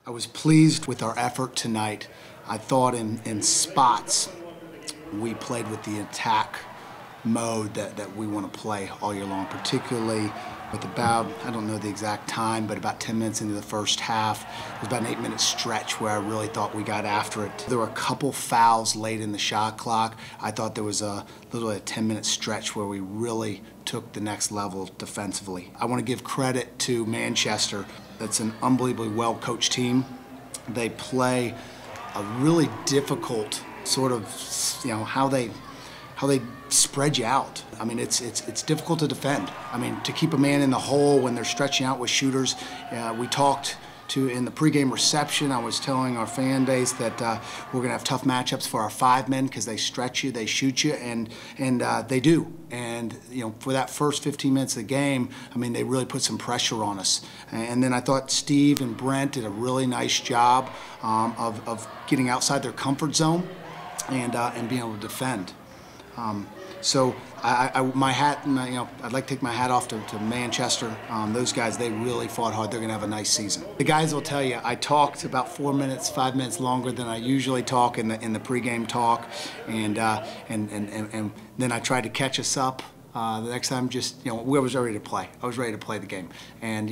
I was pleased with our effort tonight. I thought in spots we played with the attack mode that we want to play all year long, particularly with about, I don't know the exact time, but about 10 minutes into the first half, it was about an 8-minute stretch where I really thought we got after it. There were a couple fouls late in the shot clock. I thought there was literally a 10-minute stretch where we really took the next level defensively. I want to give credit to Manchester. That's an unbelievably well-coached team. They play a really difficult sort of, how they spread you out. I mean, it's difficult to defend. I mean, to keep a man in the hole when they're stretching out with shooters. We talked in the pregame reception, I was telling our fan base that we're gonna have tough matchups for our 5 men because they stretch you, they shoot you, and they do. And for that first 15 minutes of the game, I mean, they really put some pressure on us. And then I thought Steve and Brent did a really nice job of getting outside their comfort zone and being able to defend. So my hat, I'd like to take my hat off to Manchester. Those guys, they really fought hard. They're going to have a nice season. The guys will tell you, I talked about 4 minutes, 5 minutes longer than I usually talk in the pregame talk, and then I tried to catch us up. The next time, we was ready to play. I was ready to play the game, and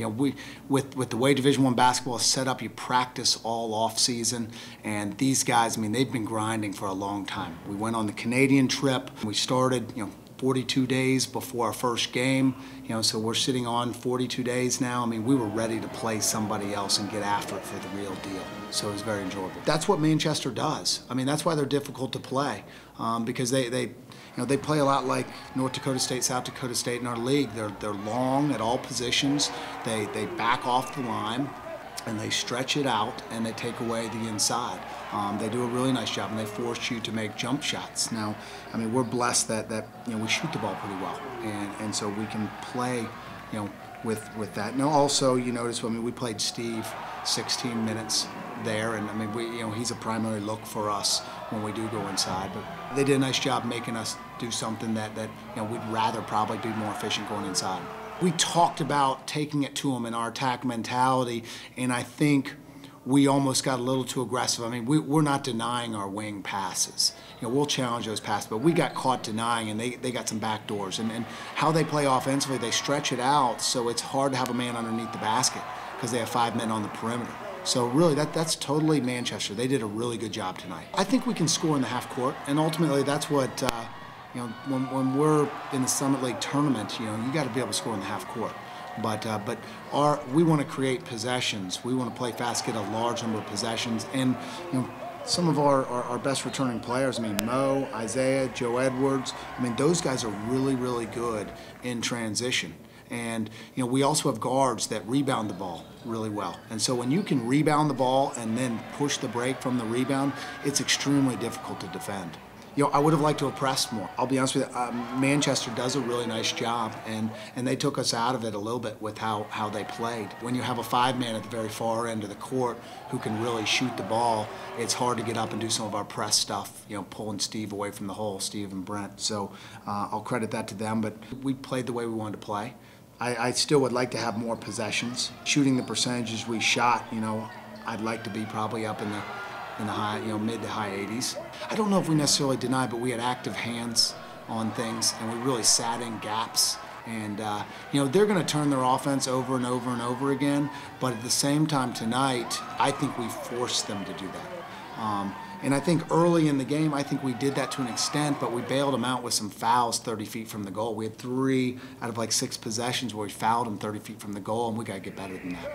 with the way Division I basketball is set up, you practice all off season, and these guys, I mean, they've been grinding for a long time. We went on the Canadian trip. We started, 42 days before our first game, so we're sitting on 42 days now. I mean, we were ready to play somebody else and get after it for the real deal. So it was very enjoyable. That's what Manchester does. I mean, that's why they're difficult to play, because they play a lot like North Dakota State, South Dakota State in our league. They're long at all positions. They back off the line, and they stretch it out, and they take away the inside. They do a really nice job, and they force you to make jump shots. Now, I mean, we're blessed that we shoot the ball pretty well, and so we can play, with that. Now, also, you notice, I mean, we played Steve 16 minutes there, and I mean, he's a primary look for us when we do go inside. But they did a nice job making us do something that we'd rather probably be more efficient going inside. We talked about taking it to them in our attack mentality, and I think we almost got a little too aggressive. I mean, we're not denying our wing passes. We'll challenge those passes, but we got caught denying, and they got some back doors. And how they play offensively, they stretch it out, so it's hard to have a man underneath the basket because they have 5 men on the perimeter. So really, that's totally Manchester. They did a really good job tonight. I think we can score in the half court, and ultimately that's what, when we're in the Summit League tournament, you got to be able to score in the half court. But we want to create possessions. We want to play fast, get a large number of possessions, and some of our best returning players. I mean, Mo, Isaiah, Joe Edwards. I mean, those guys are really, really good in transition. And we also have guards that rebound the ball really well. And so when you can rebound the ball and then push the break from the rebound, it's extremely difficult to defend. I would have liked to have pressed more. I'll be honest with you, Manchester does a really nice job, and they took us out of it a little bit with how they played. When you have a 5-man at the very far end of the court who can really shoot the ball, it's hard to get up and do some of our press stuff, pulling Steve away from the hole, Steve and Brent. So I'll credit that to them, but we played the way we wanted to play. I still would like to have more possessions. Shooting the percentages we shot, I'd like to be probably up in the high, mid to high 80s. I don't know if we necessarily denied, but we had active hands on things, and we really sat in gaps. And they're going to turn their offense over and over and over again. But at the same time tonight, I think we forced them to do that. And I think early in the game, I think we did that to an extent, but we bailed them out with some fouls 30 feet from the goal. We had 3 out of like 6 possessions where we fouled them 30 feet from the goal, and we got to get better than that.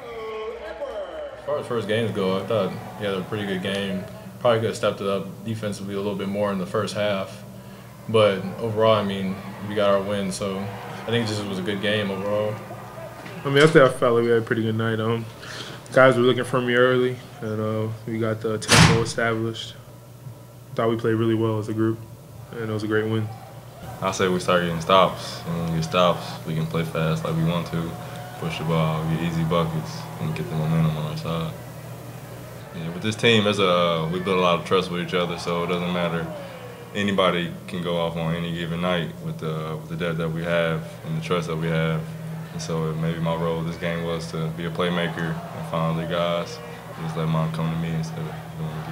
As far as first games go, I thought he had a pretty good game. Probably could have stepped it up defensively a little bit more in the first half. But overall, I mean, we got our win, so I think it just was a good game overall. I mean, I felt like we had a pretty good night. Guys were looking for me early, and we got the tempo established. Thought we played really well as a group, and it was a great win. I say we start getting stops, and when we get stops, we can play fast like we want to, push the ball, get easy buckets, and get the momentum on our side. Yeah, with this team, we build a lot of trust with each other, so it doesn't matter. Anybody can go off on any given night with the depth that we have and the trust that we have. And so maybe my role this game was to be a playmaker and find other guys Just let mom come to me instead of doing